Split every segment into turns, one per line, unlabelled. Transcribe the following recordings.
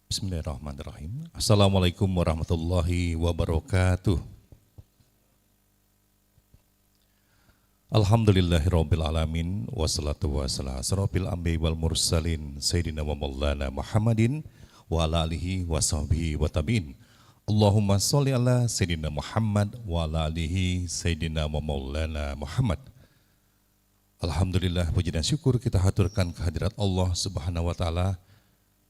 Bismillahirrahmanirrahim. Assalamualaikum warahmatullahi wabarakatuh. Alhamdulillahirabbil alamin wassalatu wassalamu asrofil anbiya'i wal mursalin sayyidina wa maulana Muhammadin wa ala alihi wa sahbihi wa tabi'in. Allahumma sholli ala sayyidina Muhammad wa ala alihi sayyidina wa maulana Muhammad. Alhamdulillah, puji dan syukur kita haturkan kehadirat Allah Subhanahu wa taala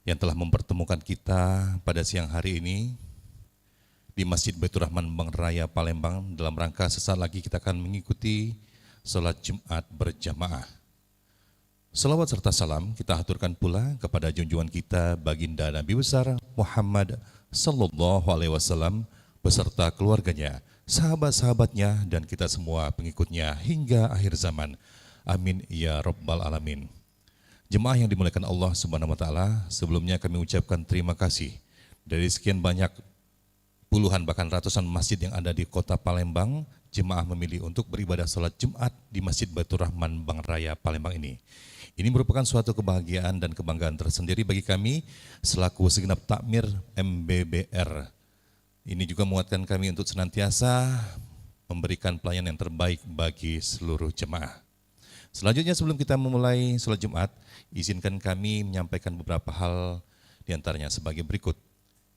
yang telah mempertemukan kita pada siang hari ini di Masjid Baitur Rahman Bang Raya Palembang dalam rangka sesaat lagi kita akan mengikuti salat Jumat berjamaah. Salawat serta salam kita haturkan pula kepada junjungan kita baginda Nabi besar Muhammad sallallahu alaihi wasallam beserta keluarganya, sahabat-sahabatnya dan kita semua pengikutnya hingga akhir zaman. Amin ya rabbal alamin. Jemaah yang dimuliakan Allah Subhanahu wa taala, sebelumnya kami ucapkan terima kasih dari sekian banyak puluhan bahkan ratusan masjid yang ada di Kota Palembang. Jemaah memilih untuk beribadah salat Jumat di Masjid Baitur Rahman Bang Raya Palembang ini. Ini merupakan suatu kebahagiaan dan kebanggaan tersendiri bagi kami selaku segenap takmir MBBR. Ini juga menguatkan kami untuk senantiasa memberikan pelayanan yang terbaik bagi seluruh jemaah. Selanjutnya sebelum kita memulai salat Jumat, izinkan kami menyampaikan beberapa hal diantaranya sebagai berikut.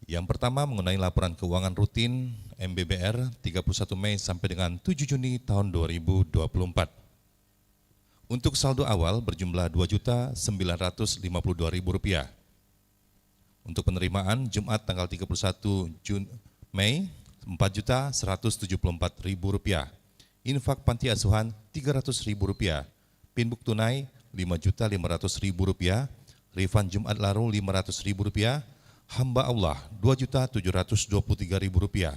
Yang pertama mengenai laporan keuangan rutin MBBR 31 Mei sampai dengan 7 Juni tahun 2024. Untuk saldo awal berjumlah Rp2.952.000. Untuk penerimaan Jumat tanggal 31 Mei Rp4.174.000. Infak panti asuhan Rp300.000. Pinbuk tunai Rp5.500.000, refund Jumat lalu Rp500.000, hamba Allah Rp2.723.000,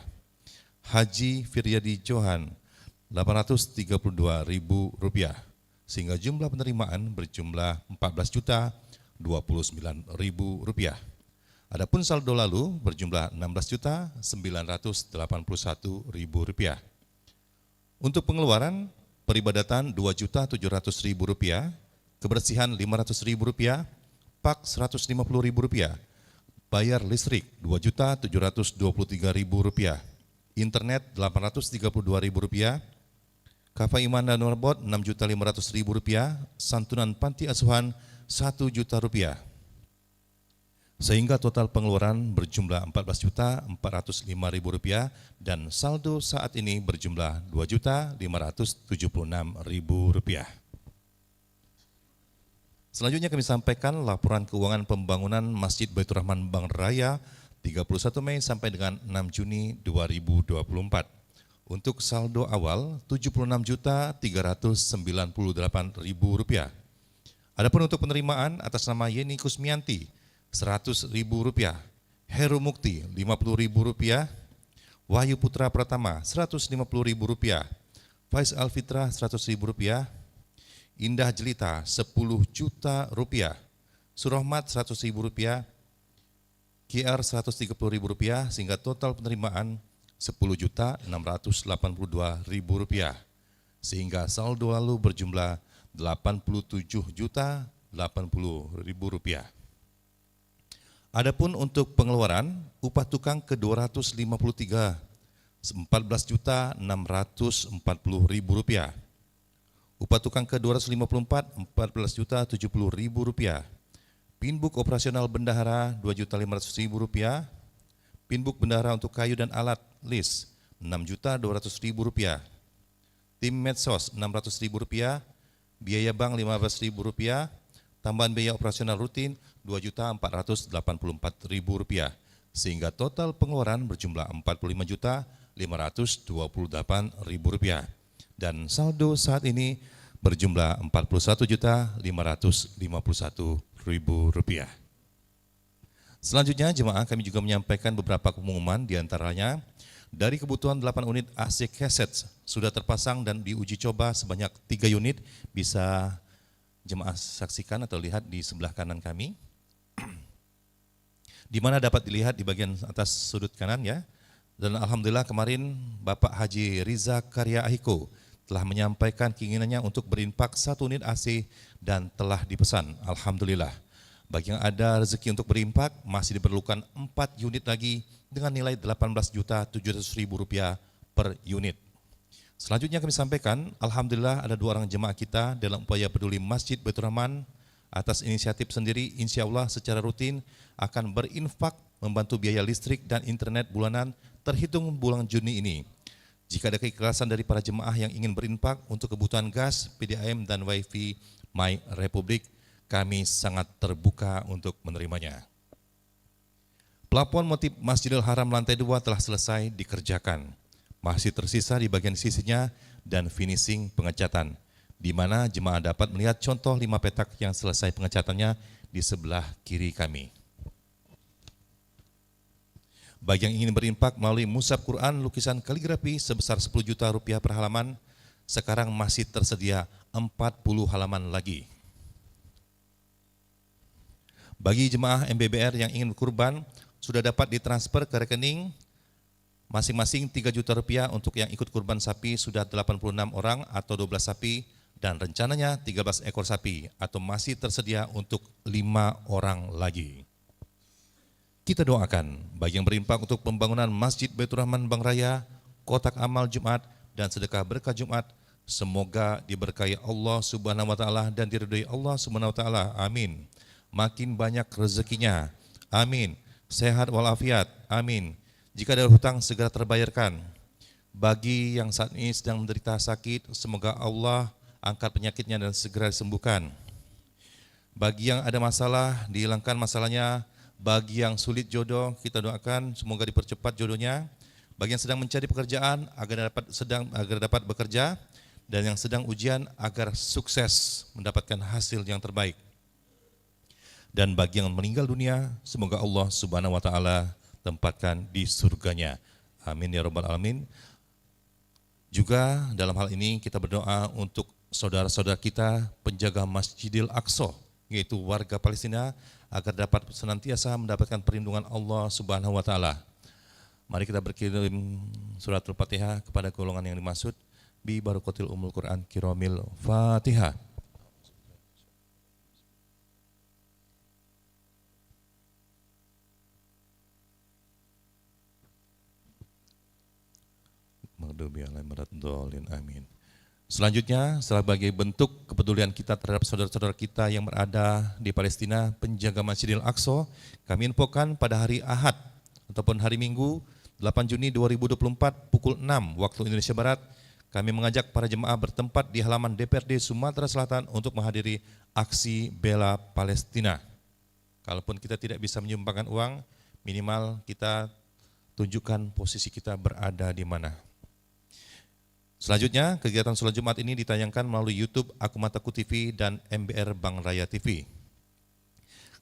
Haji Firyadi Johan Rp832.000, sehingga jumlah penerimaan berjumlah Rp14.029.000. Adapun saldo lalu berjumlah Rp16.981.000. Untuk pengeluaran peribadatan Rp2.700.000, kebersihan Rp500.000, pak Rp150.000, bayar listrik Rp2.723.000, internet Rp832.000, kafa iman dan marbot Rp6.500.000, santunan panti asuhan Rp1.000.000. Sehingga total pengeluaran berjumlah Rp14.405.000 dan saldo saat ini berjumlah Rp2.576.000. Selanjutnya kami sampaikan laporan keuangan pembangunan Masjid Baitur Rahman Bang Raya 31 Mei sampai dengan 6 Juni 2024. Untuk saldo awal Rp76.398.000. Adapun untuk penerimaan atas nama Yeni Kusmianti Rp100.000, Heru Mukti Rp50.000, Wahyu Putra Pratama Rp150.000, Faiz Alfitra Rp100.000, Indah Jelita Rp10 juta, Surahmat Rp100.000, QR Rp130.000, sehingga total penerimaan Rp10.682.000, sehingga saldo lalu berjumlah Rp87.080.000. Adapun untuk pengeluaran upah tukang ke 253 Rp14.640.000. Upah tukang ke 254 Rp14.070.000. Pinbuk operasional bendahara Rp2.500.000. Pinbuk bendahara untuk kayu dan alat list Rp6.200.000. Tim medsos Rp600.000. Biaya bank Rp15.000. Tambahan biaya operasional rutin Rp2.484.000, sehingga total pengeluaran berjumlah Rp45.528.000 dan saldo saat ini berjumlah Rp41.551.000. Selanjutnya jemaah kami juga menyampaikan beberapa pengumuman, diantaranya dari kebutuhan 8 unit AC cassette sudah terpasang dan diuji coba sebanyak 3 unit, bisa jemaah saksikan atau lihat di sebelah kanan kami, di mana dapat dilihat di bagian atas sudut kanan ya. Dan alhamdulillah kemarin Bapak Haji Riza Karya Ahiko telah menyampaikan keinginannya untuk berinfak 1 unit AC dan telah dipesan. Alhamdulillah. Bagi yang ada rezeki untuk berimpak, masih diperlukan 4 unit lagi dengan nilai Rp18.700.000 per unit. Selanjutnya kami sampaikan, Alhamdulillah ada 2 orang jemaah kita dalam upaya peduli Masjid Baitur Rahman atas inisiatif sendiri, insya Allah secara rutin akan berinfak membantu biaya listrik dan internet bulanan terhitung bulan Juni ini. Jika ada keikhlasan dari para jemaah yang ingin berinfak untuk kebutuhan gas, PDAM, dan WiFi My Republic, kami sangat terbuka untuk menerimanya. Plafon motif Masjidil Haram lantai 2 telah selesai dikerjakan. Masih tersisa di bagian sisinya dan finishing pengecatan, di mana jemaah dapat melihat contoh 5 petak yang selesai pengecatannya di sebelah kiri kami. Bagi yang ingin berinfak melalui mushaf Quran lukisan kaligrafi sebesar Rp10 juta per halaman, sekarang masih tersedia 40 halaman lagi. Bagi jemaah MBBR yang ingin berkurban, sudah dapat ditransfer ke rekening masing-masing Rp3 juta untuk yang ikut kurban sapi sudah 86 orang atau 12 sapi dan rencananya 13 ekor sapi atau masih tersedia untuk 5 orang lagi. Kita doakan bagi yang berinfak untuk pembangunan Masjid Baitur Rahman Bank Raya, kotak amal Jumat dan sedekah berkah Jumat, semoga diberkahi Allah Subhanahu wa taala dan diridhoi Allah Subhanahu wa taala. Amin. Makin banyak rezekinya. Amin. Sehat walafiat. Amin. Jika ada hutang segera terbayarkan. Bagi yang saat ini sedang menderita sakit, semoga Allah angkat penyakitnya dan segera disembuhkan. Bagi yang ada masalah, dihilangkan masalahnya. Bagi yang sulit jodoh, kita doakan semoga dipercepat jodohnya. Bagi yang sedang mencari pekerjaan agar dapat bekerja, dan yang sedang ujian agar sukses mendapatkan hasil yang terbaik. Dan bagi yang meninggal dunia, semoga Allah Subhanahu wa taala tempatkan di surganya. Amin ya rabbal alamin. Juga dalam hal ini kita berdoa untuk saudara-saudara kita penjaga Masjidil Aqsa, yaitu warga Palestina, agar dapat senantiasa mendapatkan perlindungan Allah Subhanahu wa taala. Mari kita berkirim surat Al-Fatihah kepada golongan yang dimaksud bi barakatil umul Quran kiramil Fatihah. Amin. Selanjutnya, sebagai bentuk kepedulian kita terhadap saudara-saudara kita yang berada di Palestina, penjaga Masjidil Aqsa, kami infokan pada hari Ahad ataupun hari Minggu 8 Juni 2024 pukul 6 waktu Indonesia Barat, kami mengajak para jemaah bertempat di halaman DPRD Sumatera Selatan untuk menghadiri aksi bela Palestina. Kalaupun kita tidak bisa menyumbangkan uang, minimal kita tunjukkan posisi kita berada di mana. Selanjutnya, kegiatan sholat Jumat ini ditayangkan melalui YouTube Akumataku TV dan MBR Bank Raya TV.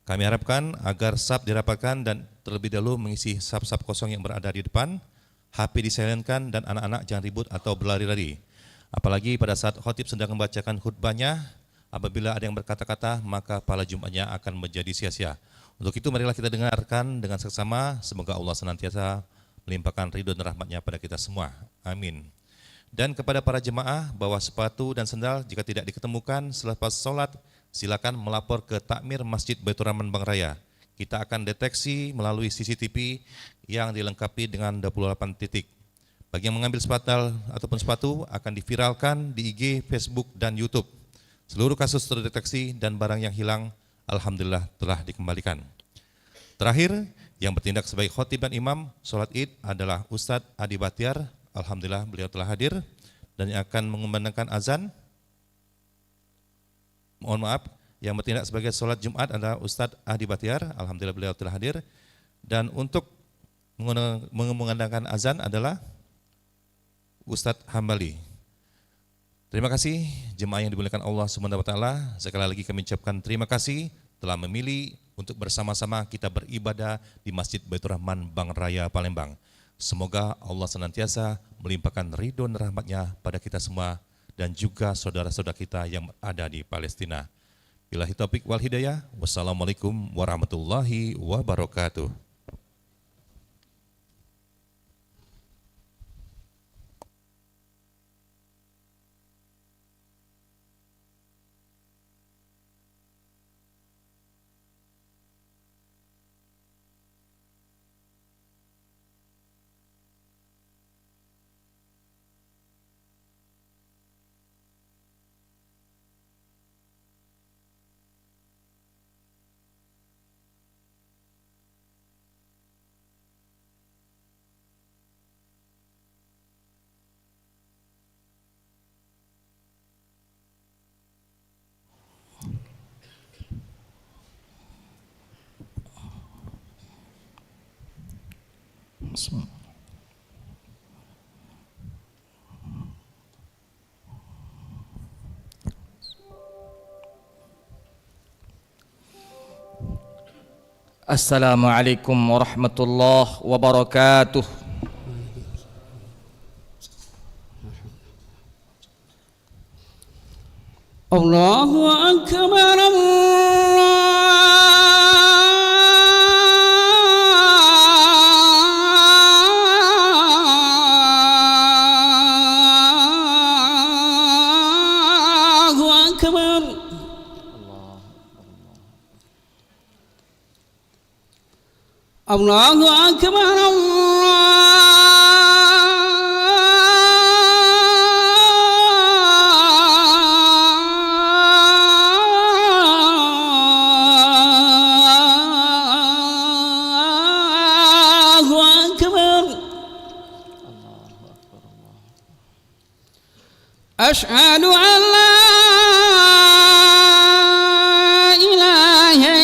Kami harapkan agar sub dirapatkan dan terlebih dahulu mengisi sub-sub kosong yang berada di depan, HP disilentkan dan anak-anak jangan ribut atau berlari-lari. Apalagi pada saat khotib sedang membacakan khutbahnya, apabila ada yang berkata-kata, maka pahala Jumatnya akan menjadi sia-sia. Untuk itu marilah kita dengarkan dengan seksama, semoga Allah senantiasa melimpahkan ridho dan rahmatnya pada kita semua. Amin. Dan kepada para jemaah, bawa sepatu dan sendal jika tidak diketemukan selepas sholat, silakan melapor ke Takmir Masjid Baitur Rahman Bank Raya. Kita akan deteksi melalui CCTV yang dilengkapi dengan 28 titik. Bagi yang mengambil sepatu akan diviralkan di IG, Facebook, dan YouTube. Seluruh kasus terdeteksi dan barang yang hilang, alhamdulillah telah dikembalikan. Terakhir, yang bertindak sebagai khotib dan imam sholat Id adalah Ustadz Adi Batiar. Alhamdulillah beliau telah hadir dan yang akan mengumandangkan azan. Mohon maaf, yang bertindak sebagai sholat Jumat adalah Ustadz Adi Batiar. Alhamdulillah beliau telah hadir. Dan untuk mengumandangkan azan adalah Ustadz Hambali. Terima kasih jemaah yang dimuliakan Allah Subhanahu wa taala. Sekali lagi kami ucapkan terima kasih telah memilih untuk bersama-sama kita beribadah di Masjid Baitur Rahman Bank Raya Palembang. Semoga Allah senantiasa melimpahkan ridho dan rahmatnya pada kita semua dan juga saudara-saudara kita yang ada di Palestina. Billahi taufiq wal hidayah. Wassalamualaikum warahmatullahi wabarakatuh.
Assalamualaikum warahmatullahi wabarakatuh.
Allahu akbar, Allahu akbar. Allahu akbar, Allahu akbar. Asyhadu an la ilaha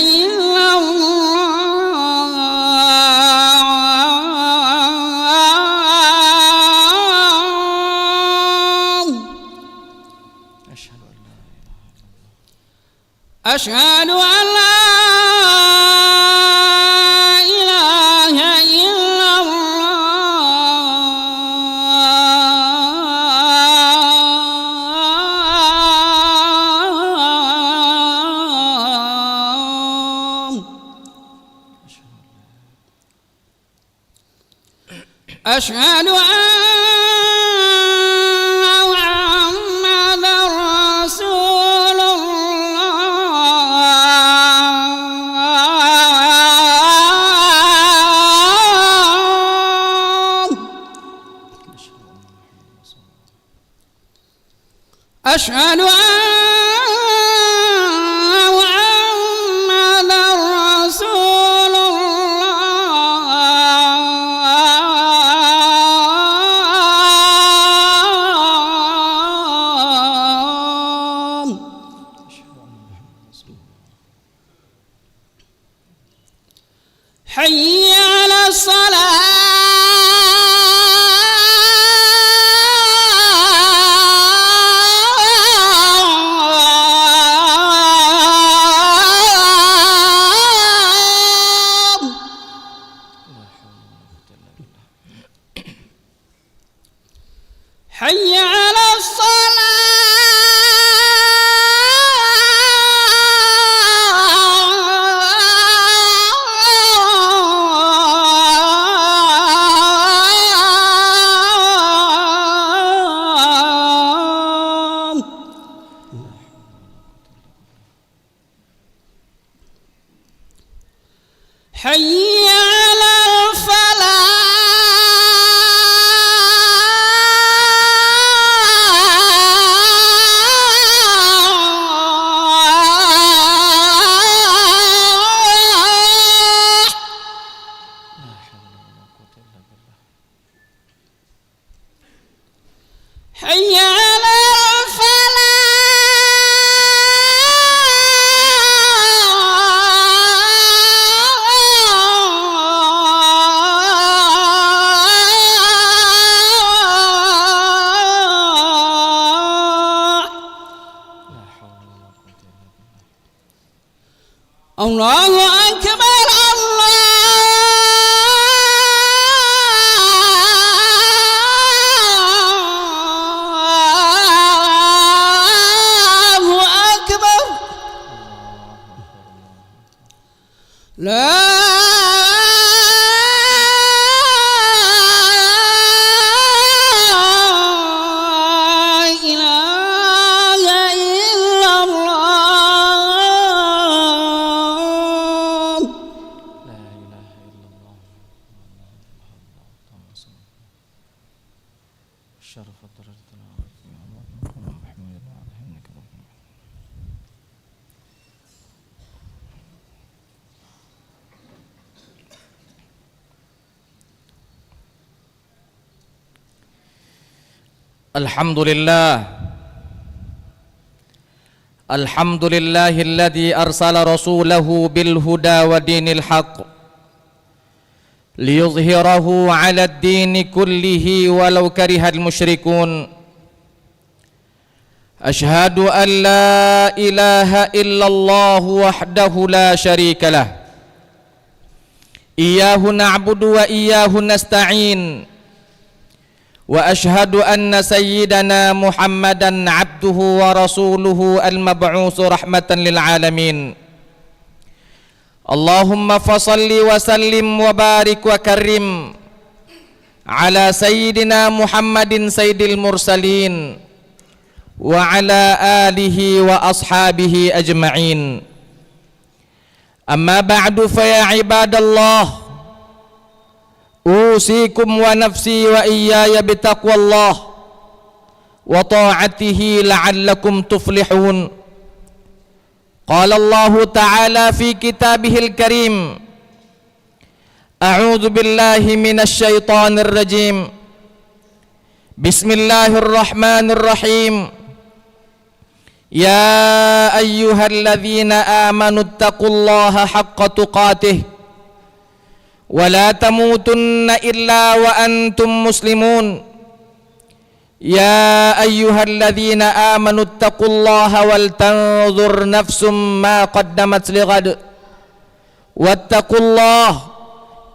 أشهد أن لا إله إلا الله. أشهد أن محمدا رسول أشهد أن محمدا رسول الله. حي على الصلاة. حي على الصلاة. حي على حي على الفلاح. الله أكبر، الله أكبر. لا إله إلا الله.
لا إله إلا الله. شرف درجتنا الحمد لله الذي أرسل رسوله بالهدى ودين الحق ليظهره على الدين كله ولو كره المشركون أشهد أن لا إله إلا الله وحده لا شريك له إياه نعبد وإياه نستعين وأشهد أن سيدنا محمدا عبده ورسوله المبعوث رحمة للعالمين اللهم فصل وسلم وبارك وكرم على سيدنا محمد سيد المرسلين وعلى آله وأصحابه أجمعين أما بعد فيا عباد الله أوصيكم ونفسي وإياي بتقوى الله وطاعته لعلكم تفلحون قال الله تعالى في كتابه الكريم أعوذ بالله من الشيطان الرجيم بسم الله الرحمن الرحيم يا أيها الذين آمنوا اتقوا الله حق تقاته ولا تموتن إلا وأنتم مسلمون يا أيها الذين آمنوا اتقوا الله ولتنظر نفس ما قدمت لغد واتقوا الله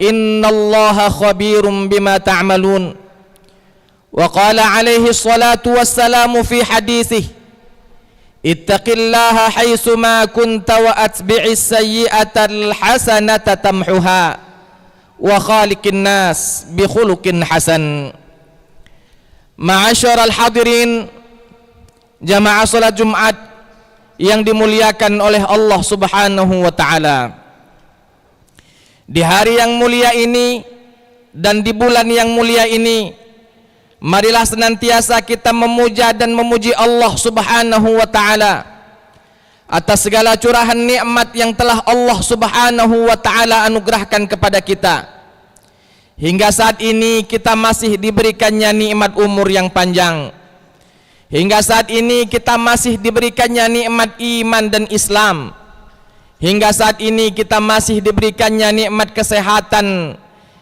إن الله خبير بما تعملون وقال عليه الصلاة والسلام في حديثه اتق الله حيثما كنت وأتبع السيئة الحسنة تمحها وخالق الناس بخلق حسن Ma'asyiral hadirin jamaah salat Jumat yang dimuliakan oleh Allah Subhanahu wa taala. Di hari yang mulia ini dan di bulan yang mulia ini, marilah senantiasa kita memuja dan memuji Allah Subhanahu wa taala atas segala curahan nikmat yang telah Allah Subhanahu wa taala anugerahkan kepada kita. Hingga saat ini kita masih diberikannya nikmat umur yang panjang. Hingga saat ini kita masih diberikannya nikmat iman dan Islam. Hingga saat ini kita masih diberikannya nikmat kesehatan,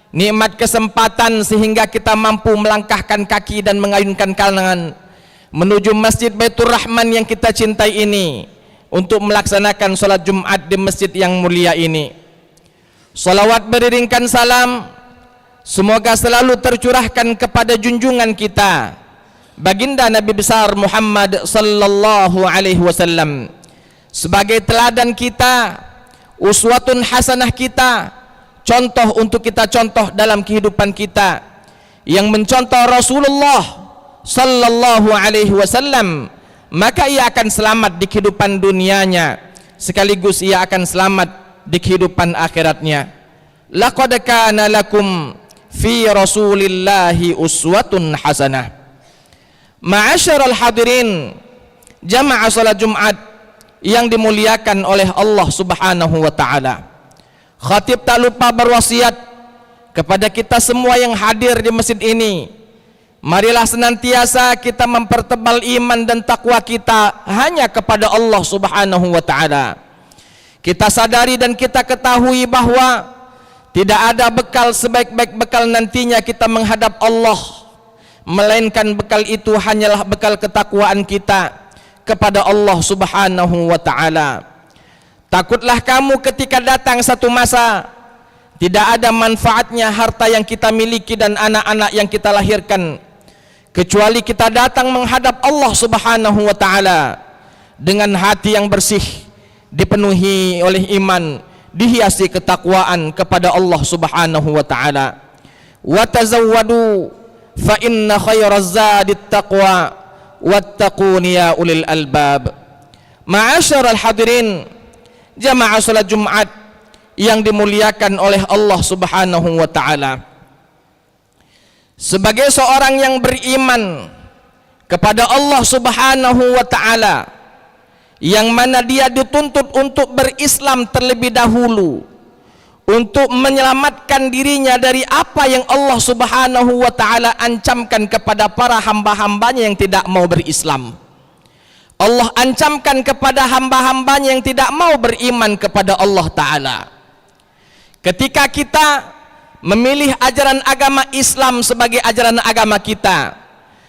nikmat kesempatan sehingga kita mampu melangkahkan kaki dan mengayunkan tangan menuju Masjid Baitur Rahman yang kita cintai ini untuk melaksanakan sholat Jumat di masjid yang mulia ini. Salawat beriringkan salam semoga selalu tercurahkan kepada junjungan kita baginda Nabi besar Muhammad sallallahu alaihi wasallam sebagai teladan kita, uswatun hasanah kita, contoh untuk kita contoh dalam kehidupan kita, yang mencontoh Rasulullah sallallahu alaihi wasallam, maka ia akan selamat di kehidupan dunianya sekaligus ia akan selamat di kehidupan akhiratnya. Laqad kana lakum fi rasulillahi uswatun hasanah. Ma'asyiral hadirin jamaah salat Jumat yang dimuliakan oleh Allah Subhanahu wa taala. Khatib tak lupa berwasiat kepada kita semua yang hadir di masjid ini, marilah senantiasa kita mempertebal iman dan takwa kita hanya kepada Allah Subhanahu wa taala. Kita sadari dan kita ketahui bahwa tidak ada bekal sebaik-baik bekal nantinya kita menghadap Allah, melainkan bekal itu hanyalah bekal ketakwaan kita kepada Allah Subhanahu wa taala. Takutlah kamu ketika datang satu masa tidak ada manfaatnya harta yang kita miliki dan anak-anak yang kita lahirkan, kecuali kita datang menghadap Allah Subhanahu wa taala dengan hati yang bersih, dipenuhi oleh iman, dihiasi ketakwaan kepada Allah Subhanahu wa taala. Wa tazawwadu fa inna khairaz zadit taqwa wattaquni ya ulil albab. Ma'asyiral hadirin jamaah salat Jumat yang dimuliakan oleh Allah Subhanahu wa taala. Sebagai seorang yang beriman kepada Allah Subhanahu wa taala, yang mana dia dituntut untuk berislam terlebih dahulu, untuk menyelamatkan dirinya dari apa yang Allah Subhanahu wa taala ancamkan kepada para hamba-hambanya yang tidak mau berislam. Allah ancamkan kepada hamba-hambanya yang tidak mau beriman kepada Allah taala. Ketika kita memilih ajaran agama Islam sebagai ajaran agama kita,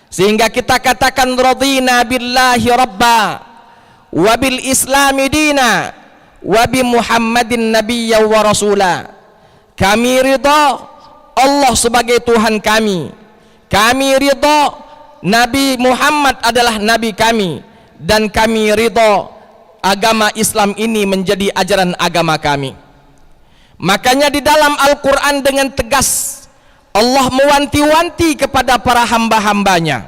sehingga kita katakan radina billahi rabba wa bil islami dina wa bi Muhammadin nabiyya wa rasula. Kami ridha Allah sebagai Tuhan kami, kami ridha Nabi Muhammad adalah nabi kami, dan kami ridha agama Islam ini menjadi ajaran agama kami. Makanya di dalam Al-Quran dengan tegas Allah mewanti-wanti kepada para hamba-hambanya,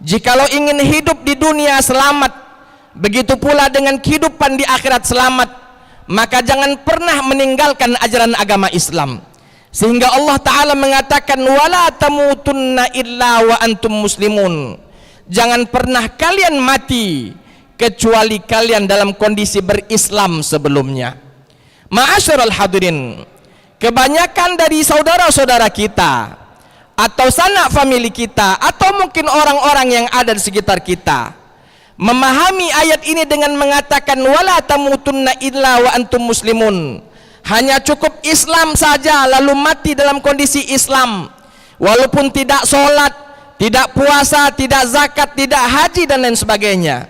jikalau ingin hidup di dunia selamat, begitu pula dengan kehidupan di akhirat selamat, maka jangan pernah meninggalkan ajaran agama Islam. Sehingga Allah Ta'ala mengatakan wala tamutunna illa wa antum muslimun, jangan pernah kalian mati kecuali kalian dalam kondisi berislam sebelumnya. Ma'asyiral hadirin, kebanyakan dari saudara-saudara kita atau sanak famili kita atau mungkin orang-orang yang ada di sekitar kita memahami ayat ini dengan mengatakan wala tamutunna illa wa antum muslimun, hanya cukup Islam saja lalu mati dalam kondisi Islam, walaupun tidak sholat, tidak puasa, tidak zakat, tidak haji dan lain sebagainya.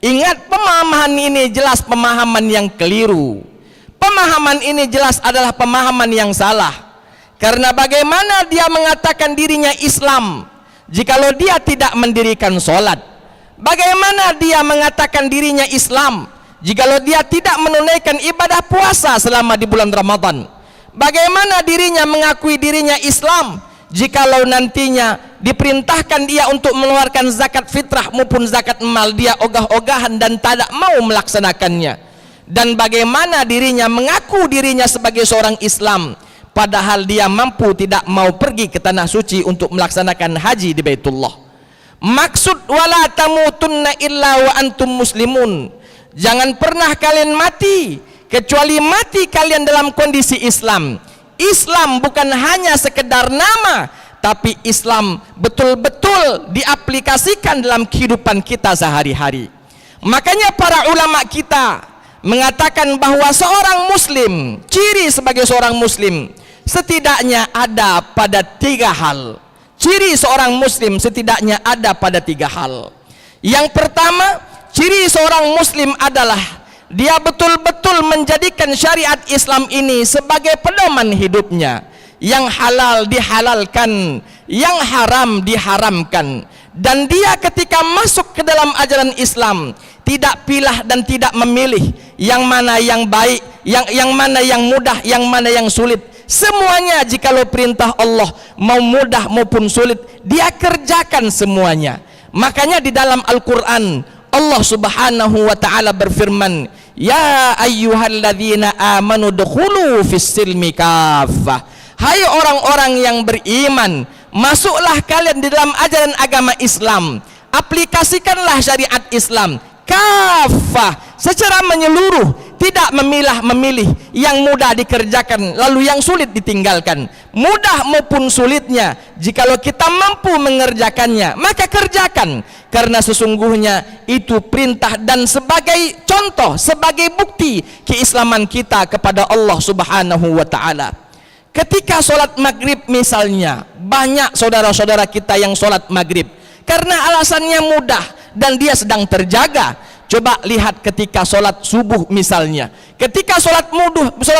Ingat, pemahaman ini jelas pemahaman yang keliru. Pemahaman ini jelas adalah pemahaman yang salah. Karena bagaimana dia mengatakan dirinya Islam jikalau dia tidak mendirikan sholat? Bagaimana dia mengatakan dirinya Islam jikalau dia tidak menunaikan ibadah puasa selama di bulan Ramadan? Bagaimana dirinya mengakui dirinya Islam jikalau nantinya diperintahkan dia untuk mengeluarkan zakat fitrah maupun zakat mal, dia ogah-ogahan dan tidak mau melaksanakannya? Dan bagaimana dirinya mengaku dirinya sebagai seorang Islam padahal dia mampu tidak mau pergi ke tanah suci untuk melaksanakan haji di Baitullah? Maksud wala tamutunna illa wa antum muslimun, jangan pernah kalian mati kecuali mati kalian dalam kondisi Islam. Islam bukan hanya sekedar nama, tapi Islam betul-betul diaplikasikan dalam kehidupan kita sehari-hari. Makanya para ulama kita mengatakan bahwa seorang muslim, ciri sebagai seorang muslim setidaknya ada pada 3 hal. Ciri seorang muslim setidaknya ada pada 3 hal. Yang pertama, ciri seorang muslim adalah dia betul-betul menjadikan syariat Islam ini sebagai pedoman hidupnya. Yang halal dihalalkan, yang haram diharamkan. Dan dia ketika masuk ke dalam ajaran Islam tidak pilah dan tidak memilih yang mana yang baik, yang mana yang mudah, yang mana yang sulit. Semuanya jikalau perintah Allah mau mudah maupun sulit, dia kerjakan semuanya. Makanya di dalam Al-Quran Allah Subhanahu wa ta'ala berfirman, ya ayyuhalladzina amanu dukhulu fis silmi kaffah. Hai orang-orang yang beriman, masuklah kalian di dalam ajaran agama Islam, aplikasikanlah syariat Islam kafah, secara menyeluruh, tidak memilah-memilih, yang mudah dikerjakan lalu yang sulit ditinggalkan. Mudah maupun sulitnya, jikalau kita mampu mengerjakannya maka kerjakan, karena sesungguhnya itu perintah dan sebagai contoh, sebagai bukti keislaman kita kepada Allah Subhanahu wa ta'ala. Ketika sholat maghrib misalnya, banyak saudara-saudara kita yang sholat maghrib karena alasannya mudah dan dia sedang terjaga. Coba lihat ketika sholat subuh misalnya, ketika sholat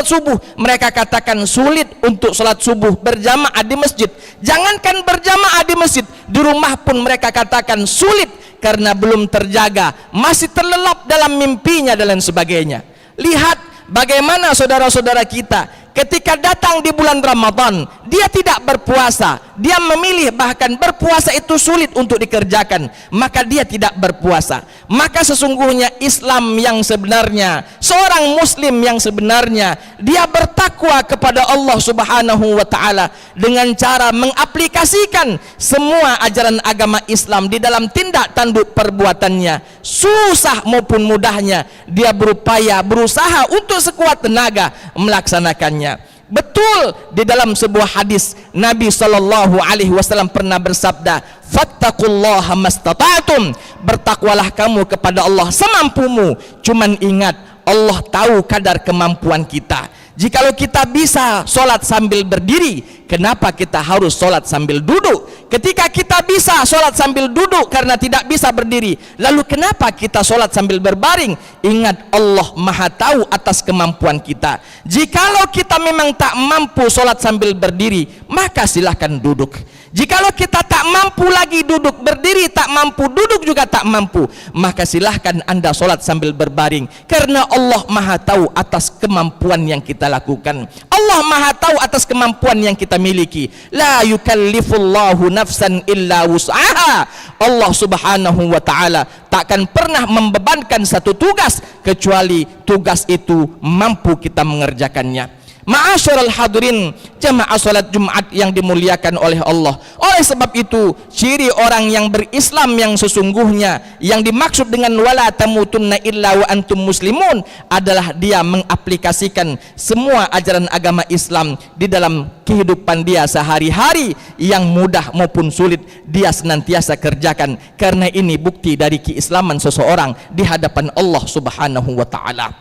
subuh mereka katakan sulit untuk sholat subuh berjamaah di masjid. Jangankan berjamaah di masjid, di rumah pun mereka katakan sulit karena belum terjaga, masih terlelap dalam mimpinya dan lain sebagainya. Lihat bagaimana saudara-saudara kita ketika datang di bulan Ramadan, dia tidak berpuasa, dia memilih bahkan berpuasa itu sulit untuk dikerjakan, maka dia tidak berpuasa. Maka sesungguhnya Islam yang sebenarnya, seorang muslim yang sebenarnya, dia bertakwa kepada Allah Subhanahu wa ta'ala dengan cara mengaplikasikan semua ajaran agama Islam di dalam tindak tanduk perbuatannya. Susah maupun mudahnya, dia berupaya, berusaha untuk sekuat tenaga melaksanakannya. Betul, di dalam sebuah hadis Nabi SAW pernah bersabda, fattaqullaha mastata'tum, bertakwalah kamu kepada Allah semampumu. Cuman ingat, Allah tahu kadar kemampuan kita. Jikalau kita bisa sholat sambil berdiri, kenapa kita harus sholat sambil duduk? Ketika kita bisa sholat sambil duduk karena tidak bisa berdiri, lalu kenapa kita sholat sambil berbaring? Ingat, Allah Maha tahu atas kemampuan kita. Jikalau kita memang tak mampu sholat sambil berdiri, maka silahkan duduk. Jikalau kita tak mampu lagi duduk, berdiri tak mampu, duduk juga tak mampu, maka silahkan Anda sholat sambil berbaring, karena Allah Maha tahu atas kemampuan yang kita lakukan. Allah Maha tahu atas kemampuan yang kita miliki. La yukallifullahu nafsan illa wus'aha. Allah Subhanahu wa ta'ala takkan pernah membebankan satu tugas kecuali tugas itu mampu kita mengerjakannya. Ma'asyiral hadirin, jamaah salat Jumat yang dimuliakan oleh Allah. Oleh sebab itu, ciri orang yang berislam yang sesungguhnya, yang dimaksud dengan wala tamutunna illa wa antum muslimun, adalah dia mengaplikasikan semua ajaran agama Islam di dalam kehidupan dia sehari-hari, yang mudah maupun sulit dia senantiasa kerjakan, karena ini bukti dari keislaman seseorang di hadapan Allah Subhanahu wa ta'ala.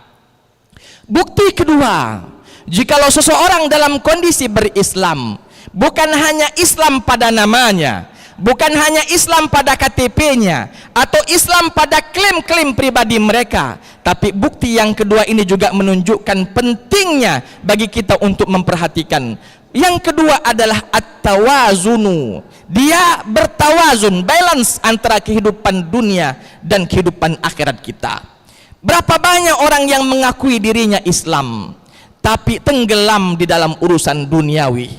Bukti kedua, jikalau seseorang dalam kondisi berislam, bukan hanya Islam pada namanya, bukan hanya Islam pada KTP-nya, atau Islam pada klaim-klaim pribadi mereka, tapi bukti yang kedua ini juga menunjukkan pentingnya bagi kita untuk memperhatikan. Yang kedua adalah at-tawazunu. Dia bertawazun, balance antara kehidupan dunia dan kehidupan akhirat kita. Berapa banyak orang yang mengakui dirinya Islam, tapi tenggelam di dalam urusan duniawi,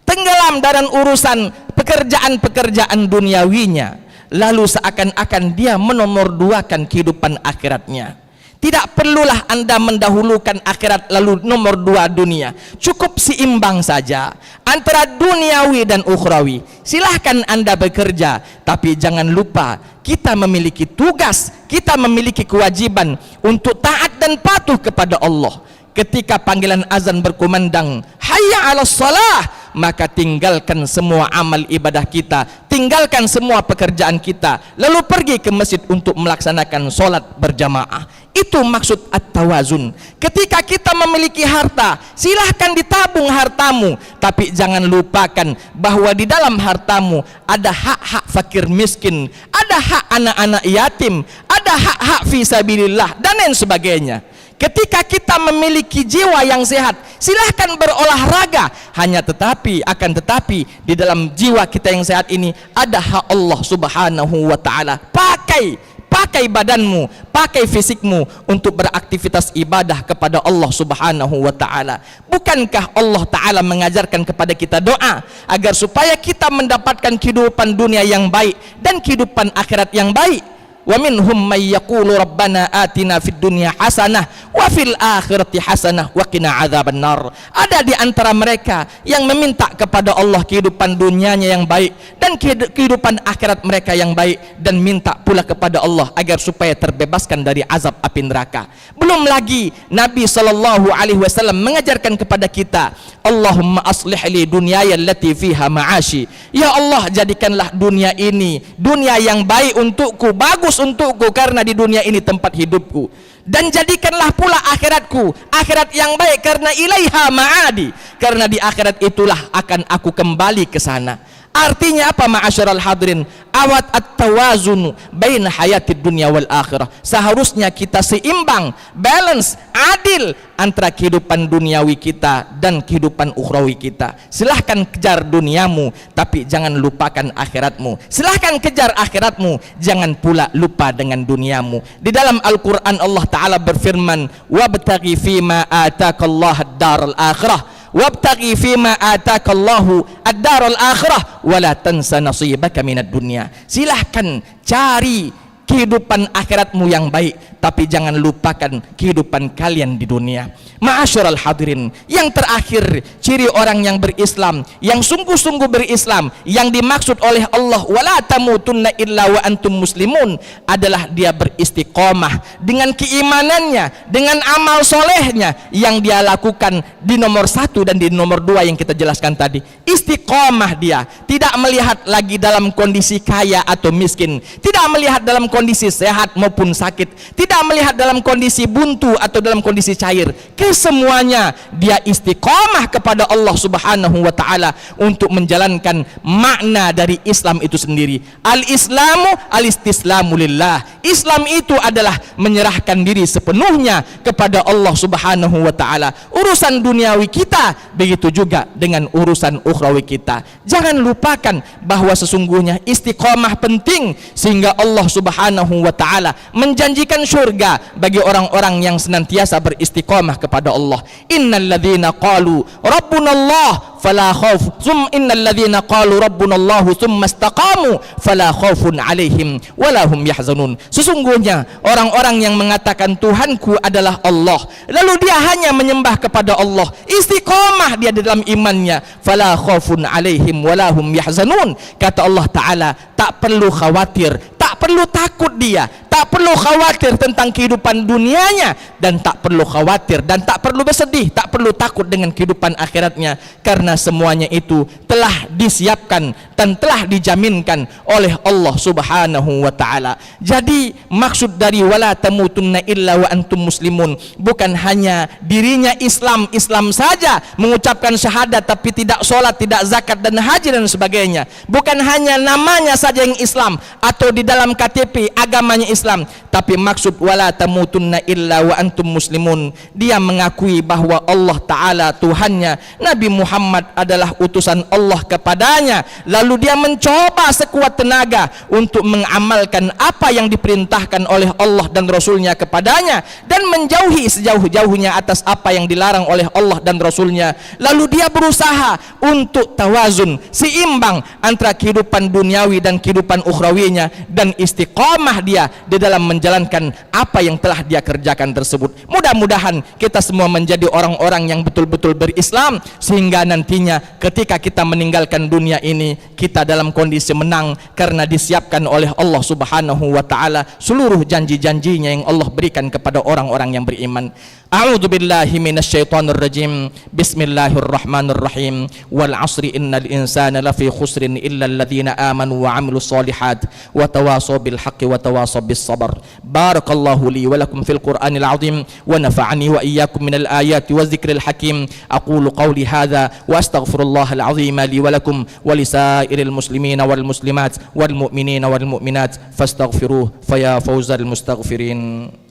tenggelam dalam urusan pekerjaan-pekerjaan duniawinya, lalu seakan-akan dia menomorduakan kehidupan akhiratnya. Tidak perlulah Anda mendahulukan akhirat lalu nomor dua dunia, cukup seimbang saja antara duniawi dan ukhrawi. Silahkan Anda bekerja, tapi jangan lupa kita memiliki tugas, kita memiliki kewajiban untuk taat dan patuh kepada Allah. Ketika panggilan azan berkumandang, hayya 'alas shalah, maka tinggalkan semua amal ibadah kita, tinggalkan semua pekerjaan kita, lalu pergi ke masjid untuk melaksanakan sholat berjamaah. Itu maksud at-tawazun. Ketika kita memiliki harta, silahkan ditabung hartamu, tapi jangan lupakan bahwa di dalam hartamu ada hak-hak fakir miskin, ada hak anak-anak yatim, ada hak-hak fisabilillah, dan lain sebagainya. Ketika kita memiliki jiwa yang sehat, silahkan berolahraga. Akan tetapi di dalam jiwa kita yang sehat ini ada hak Allah Subhanahu wa ta'ala. Pakai badanmu, pakai fisikmu untuk beraktivitas ibadah kepada Allah Subhanahu wa ta'ala. Bukankah Allah ta'ala mengajarkan kepada kita doa agar supaya kita mendapatkan kehidupan dunia yang baik dan kehidupan akhirat yang baik? Wa minhum may yaqulu rabbana atina fid dunya hasanah wa fil akhirati hasanah wa qina adzabannar. Ada di antara mereka yang meminta kepada Allah kehidupan dunianya yang baik dan kehidupan akhirat mereka yang baik, dan minta pula kepada Allah agar supaya terbebaskan dari azab api neraka. Belum lagi Nabi sallallahu alaihi wasallam mengajarkan kepada kita, Allahumma aslih li dunyaya allati fiha ma'ashi. Ya Allah, jadikanlah dunia ini dunia yang baik untukku, bagus untukku, karena di dunia ini tempat hidupku, dan jadikanlah pula akhiratku akhirat yang baik, karena ilaiha ma'adi, karena di akhirat itulah akan aku kembali ke sana. Artinya apa, ma'asyiral hadirin? Awat at-tawazun baina hayatid dunya wal akhirah. Seharusnya kita seimbang, balance, adil antara kehidupan duniawi kita dan kehidupan ukhrawi kita. Silahkan kejar duniamu, tapi jangan lupakan akhiratmu. Silahkan kejar akhiratmu, jangan pula lupa dengan duniamu. Di dalam Al-Quran Allah Ta'ala berfirman, wabtaghi fima atakallahu ad-daral akhirah, wabtaghi fima atakallahu ad-daral akhirah wala tansa nasibaka minad dunya. Silahkan cari kehidupan akhiratmu yang baik, tapi jangan lupakan kehidupan kalian di dunia. Ma'asyiral hadirin, yang terakhir, ciri orang yang berislam, yang sungguh-sungguh berislam, yang dimaksud oleh Allah wala tamutunna illa wa antum muslimun, adalah dia beristiqomah dengan keimanannya, dengan amal solehnya yang dia lakukan di nomor 1 dan di nomor 2 yang kita jelaskan tadi. Istiqomah, dia tidak melihat lagi dalam kondisi kaya atau miskin, tidak melihat dalam kondisi sehat maupun sakit, tidak tidak melihat dalam kondisi buntu atau dalam kondisi cair. Kesemuanya dia istiqomah kepada Allah Subhanahu wa taala untuk menjalankan makna dari Islam itu sendiri. Al-Islamu al-istislamu lillah. Islam itu adalah menyerahkan diri sepenuhnya kepada Allah Subhanahu wa taala. Urusan duniawi kita, begitu juga dengan urusan ukhrawi kita. Jangan lupakan bahwa sesungguhnya istiqomah penting, sehingga Allah Subhanahu wa taala menjanjikan surga bagi orang-orang yang senantiasa beristiqomah kepada Allah. Innalladzina qalu rabbunallah fala khauf innalladzina qalu rabbunallahu tsumma istaqamu fala khaufun alaihim wala hum yahzanun. Sesungguhnya orang-orang yang mengatakan Tuhanku adalah Allah, lalu dia hanya menyembah kepada Allah, istiqomah dia di dalam imannya, fala khaufun alaihim wala hum yahzanun. Kata Allah taala, tak perlu khawatir, tak perlu takut dia, tak perlu khawatir tentang kehidupan dunianya, dan tak perlu khawatir dan tak perlu bersedih, tak perlu takut dengan kehidupan akhiratnya, karena semuanya itu telah disiapkan dan telah dijaminkan oleh Allah Subhanahu wa taala. Jadi maksud dari wala tamutunna illa wa antum muslimun bukan hanya dirinya Islam saja, mengucapkan syahadat tapi tidak sholat, tidak zakat dan haji dan sebagainya. Bukan hanya namanya saja yang Islam atau di dalam KTP agamanya Islam, tapi maksud wala tamutunna illa wa antum muslimun, dia mengakui bahwa Allah taala Tuhannya, Nabi Muhammad adalah utusan Allah kepadanya, lalu dia mencoba sekuat tenaga untuk mengamalkan apa yang diperintahkan oleh Allah dan Rasulnya kepadanya, dan menjauhi sejauh-jauhnya atas apa yang dilarang oleh Allah dan Rasulnya. Lalu dia berusaha untuk tawazun, seimbang antara kehidupan duniawi dan kehidupan ukhrawinya, dan istiqamah dia di dalam menjalankan apa yang telah dia kerjakan tersebut. Mudah-mudahan kita semua menjadi orang-orang yang betul-betul berislam, sehingga nantinya ketika kita meninggalkan dunia ini, kita dalam kondisi menang, karena disiapkan oleh Allah Subhanahu wa taala seluruh janji-janjinya yang Allah berikan kepada orang-orang yang beriman. A'udzu billahi minasyaitonir rajim. Bismillahirrahmanirrahim. Wal 'asri innal insana lafi khusrin illa alladhina amanu wa 'amilus solihat wa tawasaw bil haqqi wa tawasaw bis sabr. Barakallahu li wa lakum fil Qur'anil 'azim wa nafa'ani wa iyyakum minal ayati wadzikril hakim. Aqulu qawli hadza wa astaghfirullahal 'azim li wa lakum wa lisairil muslimina wal muslimat wal mu'minina wal mu'minat fastaghfiruhu faya fawzal mustaghfirin.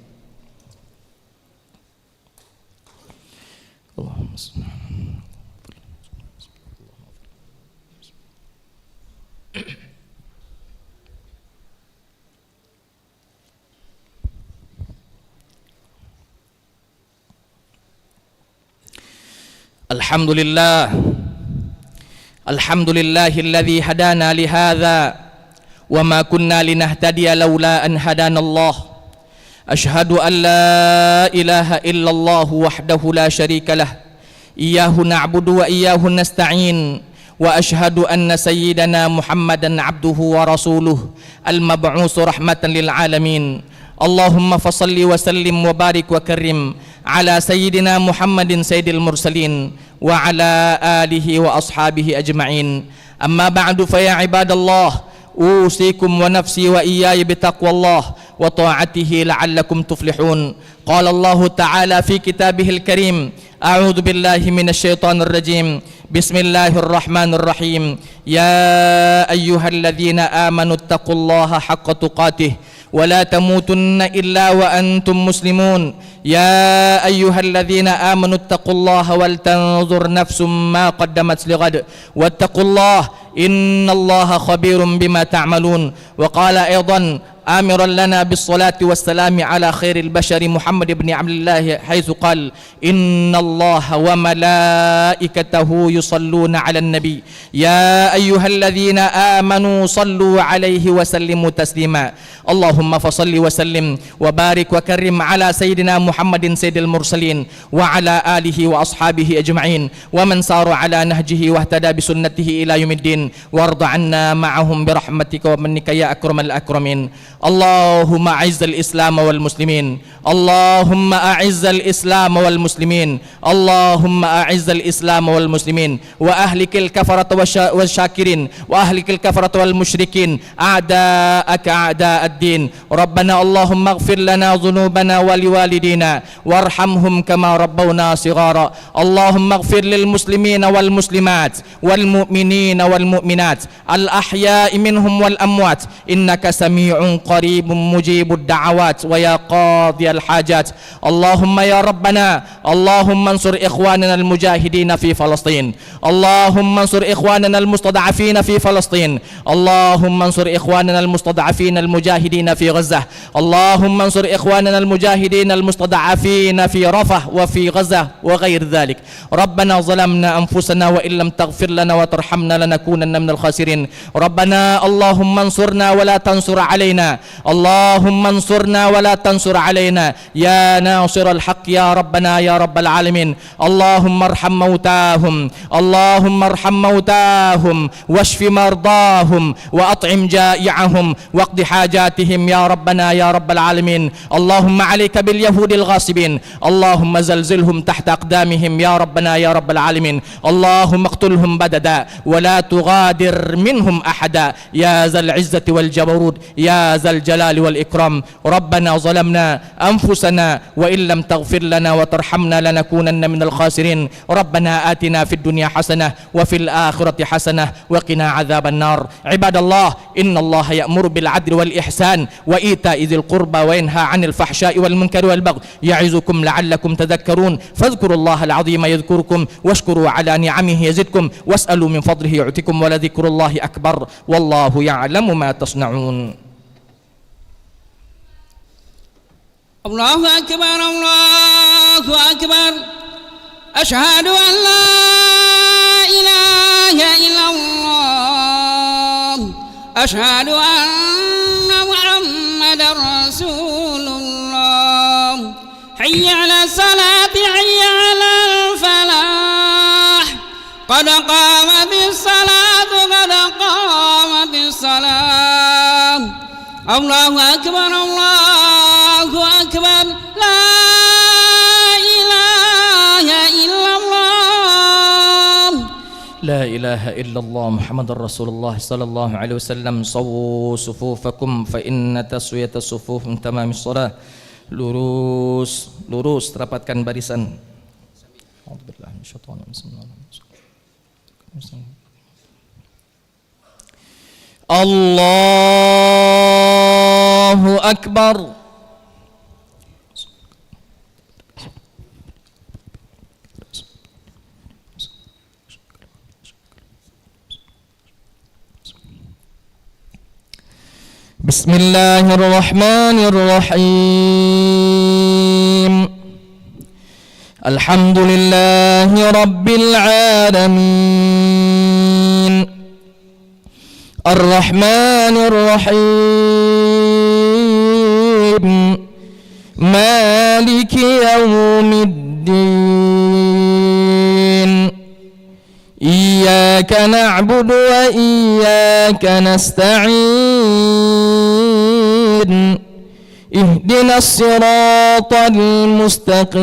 Alhamdulillah, alhamdulillahilladzi hadana lihadza wa ma kunna linahtadiya laula an hadanallah. Ashhadu an la ilaha illallah wahdahu la syarika lah, iyyahu na'budu wa iyyahu nasta'in, wa ashhadu anna sayyidana Muhammadan abduhu wa rasuluh al-mab'usu rahmatan lil alamin. Allahumma fasalli wa sallim wa barik wa karim ala sayyidina Muhammadin sayyidil mursalin wa ala alihi wa ashabihi ajma'in. Amma ba'du, fa ya ibadallah, usikum wa nafsi wa iyaya bitaqwallah wa ta'atihi la'allakum tuflihun. Qala Allah ta'ala fi kitabihil karim, a'udzu billahi minasyaitonir rajim. Bismillahirrahmanirrahim. Ya ayyuhalladzina amanu taqullaha haqqa tuqatih wa la tamutunna illa wa antum muslimun. Ya ayyuhalladzina amanu taqullaha wal tanzur nafsum ma qaddamat lighad wattaqullaha innallaha khabirum bima ta'malun. Wa qala aidan آمرا لنا بالصلاة والسلام على خير البشر محمد بن عبد الله حيث قال إن الله وملائكته يصلون على النبي يا أيها الذين آمنوا صلوا عليه وسلموا تسليما. اللهم فصل وسلم وبارك وكرم على سيدنا محمد سيد المرسلين وعلى آله وأصحابه أجمعين ومن سار على نهجه واهتدى بسنته إلى يوم الدين وارض عنا معهم برحمتك ومنك يا أكرم الأكرمين. اللهم أعز الإسلام والمسلمين اللهم أعز الإسلام والمسلمين اللهم أعز الإسلام والمسلمين وأهلك الكفرة والشاكرين وأهلك الكفرة والمشركين أعداءك أعداء الدين ربنا اللهم اغفر لنا ذنوبنا ولوالدينا وارحمهم كما ربونا صغارا اللهم اغفر للمسلمين والمسلمات والمؤمنين والمؤمنات الأحياء منهم والأموات إنك سميع قريب مجيب الدعوات ويا قاضي الحاجات اللهم يا ربنا اللهم انصر إخواننا المجاهدين في فلسطين اللهم انصر إخواننا المستضعفين في فلسطين اللهم انصر إخواننا المستضعفين المجاهدين في غزة اللهم انصر إخواننا المجاهدين المستضعفين في رفح وفي غزة وغير ذلك ربنا ظلمنا أنفسنا وإن لم تغفر لنا وترحمنا لنكونن من الخاسرين ربنا اللهم انصرنا ولا تنصر علينا اللهم انصرنا ولا تنصر علينا يا ناصر الحق يا ربنا يا رب العالمين اللهم ارحم موتاهم اللهم ارحم موتاهم واشف مرضاهم وأطعم جائعهم واقض حاجاتهم يا ربنا يا رب العالمين اللهم عليك باليهود الغاصبين اللهم زلزلهم تحت أقدامهم يا ربنا يا رب العالمين اللهم اقتلهم بددا ولا تغادر منهم أحدا يا ذا العزة والجبروت يا ذا الجلال والإكرام ربنا ظلمنا أنفسنا وإن لم تغفر لنا وترحمنا لنكونن من الخاسرين ربنا آتنا في الدنيا حسنة وفي الآخرة حسنة وقنا عذاب النار عباد الله إن الله يأمر بالعدل والإحسان وإيتاء ذي القربى وينهى عن الفحشاء والمنكر والبغي يعظكم لعلكم تذكرون فاذكروا الله العظيم يذكركم واشكروا على نعمه يزدكم واسألوا من فضله يعطكم ولذكر الله أكبر والله يعلم ما تصنعون
الله أكبر الله أكبر أشهد أن لا إله إلا الله أشهد أن محمدا رسول الله حي على الصلاة حي على الفلاح قد قامت الصلاة قد قامت الصلاة الله أكبر الله أكبر لا إله إلا الله
لا إله إلا الله محمد رسول الله صلى الله عليه وسلم صووا صفوفكم فإن تسوية الصفوف من تمام الصلاة lurus rapatkan barisan Allahu Akbar Bismillahirrahmanirrahim Alhamdulillahi Rabbil Alamin Ar-Rahmanir Rahim Maliki Yawmiddin Iyyaka na'budu wa iyyaka nasta'in Ihdina as-siratal mustaqim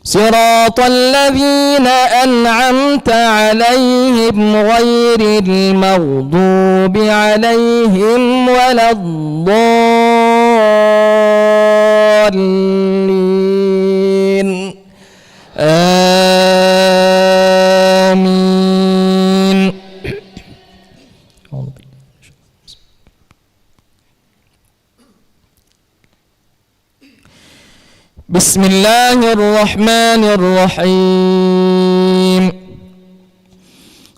Siratal ladzina an'amta 'alaihim ghairil maghdubi 'alaihim waladdallin Amin Bismillahirrahmanirrahim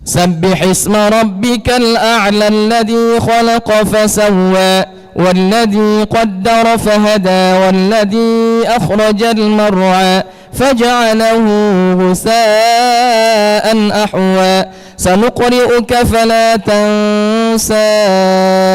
Sabbih isma rabbikal a'la alladhi khalaqa fasawwa walladhi qaddara fahada walladhi akhrajal mar'a faj'alahu ghusaan ahwa sanuqri'uka fala tansa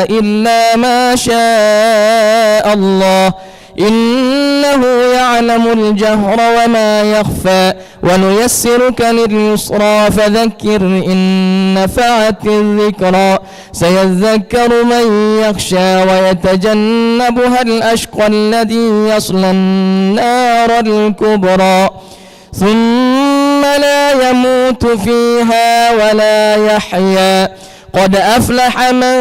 illa ma syaa Allah إنه إنه يعلم الجهر وما يخفى ونيسرك لليسرى فذكر إن نفعت الذكرى سيذكر من يخشى ويتجنبها الأشقى الذي يصلى النار الكبرى ثم لا يموت فيها ولا يحيا قد أفلح من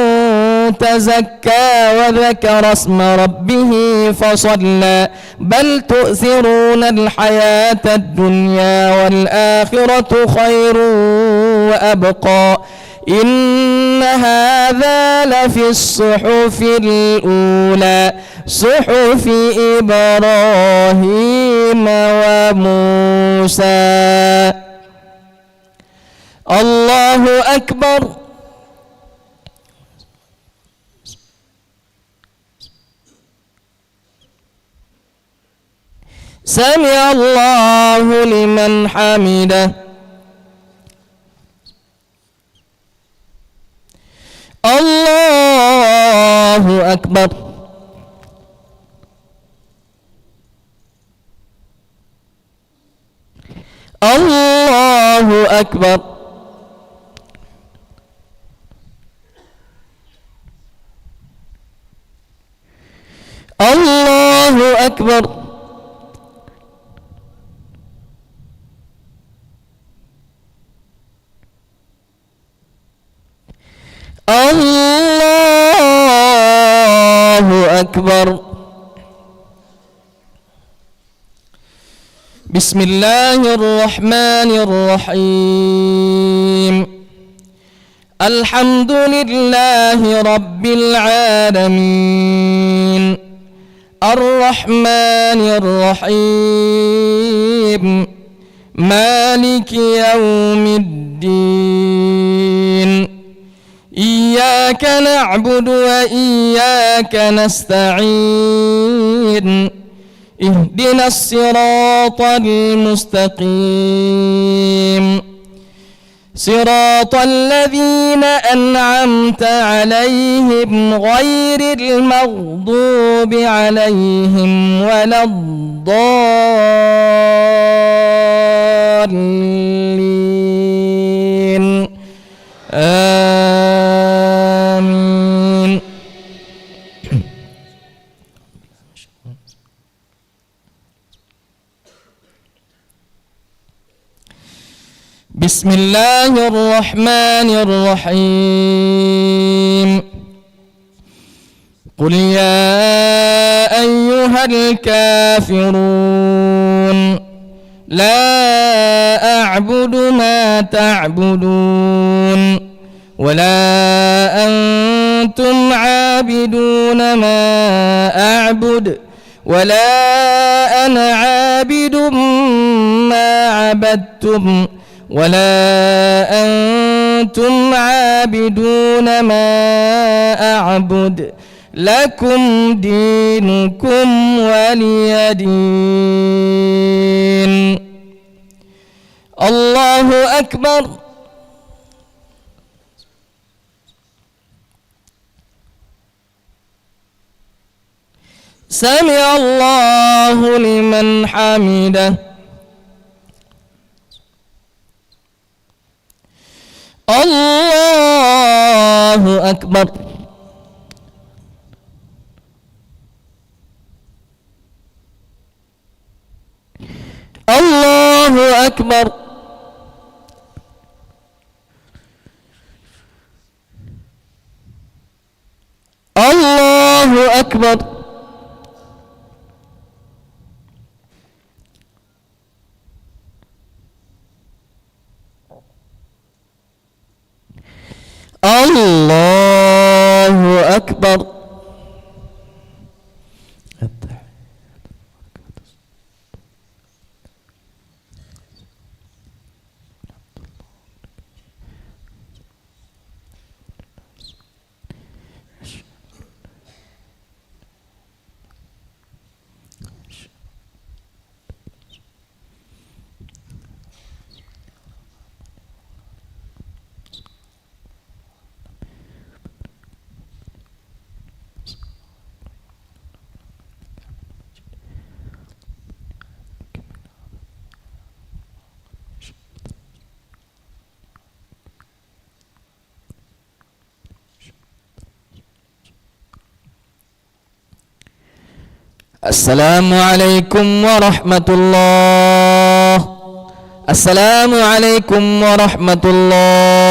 تزكى وذكر اسم ربه فصلى بل تؤثرون الحياة الدنيا والآخرة خير وأبقى إن هذا لفي الصحف الأولى صحف إبراهيم وموسى. الله أكبر. سمع الله لمن حمده. الله أكبر. الله أكبر. الله أكبر. الله أكبر. بسم الله الرحمن الرحيم الحمد لله رب العالمين الرحمن الرحيم مالك يوم الدين إياك نعبد وإياك نستعين اهدنا الصراط المستقيم صراط الذين أنعمت عليهم غير المغضوب عليهم ولا الضالين آمين. بسم الله الرحمن الرحيم قل يا أيها الكافرون لا أعبد ما تعبدون ولا أنتم عابدون ما أعبد ولا أنا عابد ما عبدتم ولا أنتم عابدون ما أعبد لكم دينكم ولي دين. الله أكبر. سمع الله لمن حمده. الله أكبر. الله أكبر. الله أكبر. الله أكبر. Assalamualaikum warahmatullahi. Assalamualaikum warahmatullahi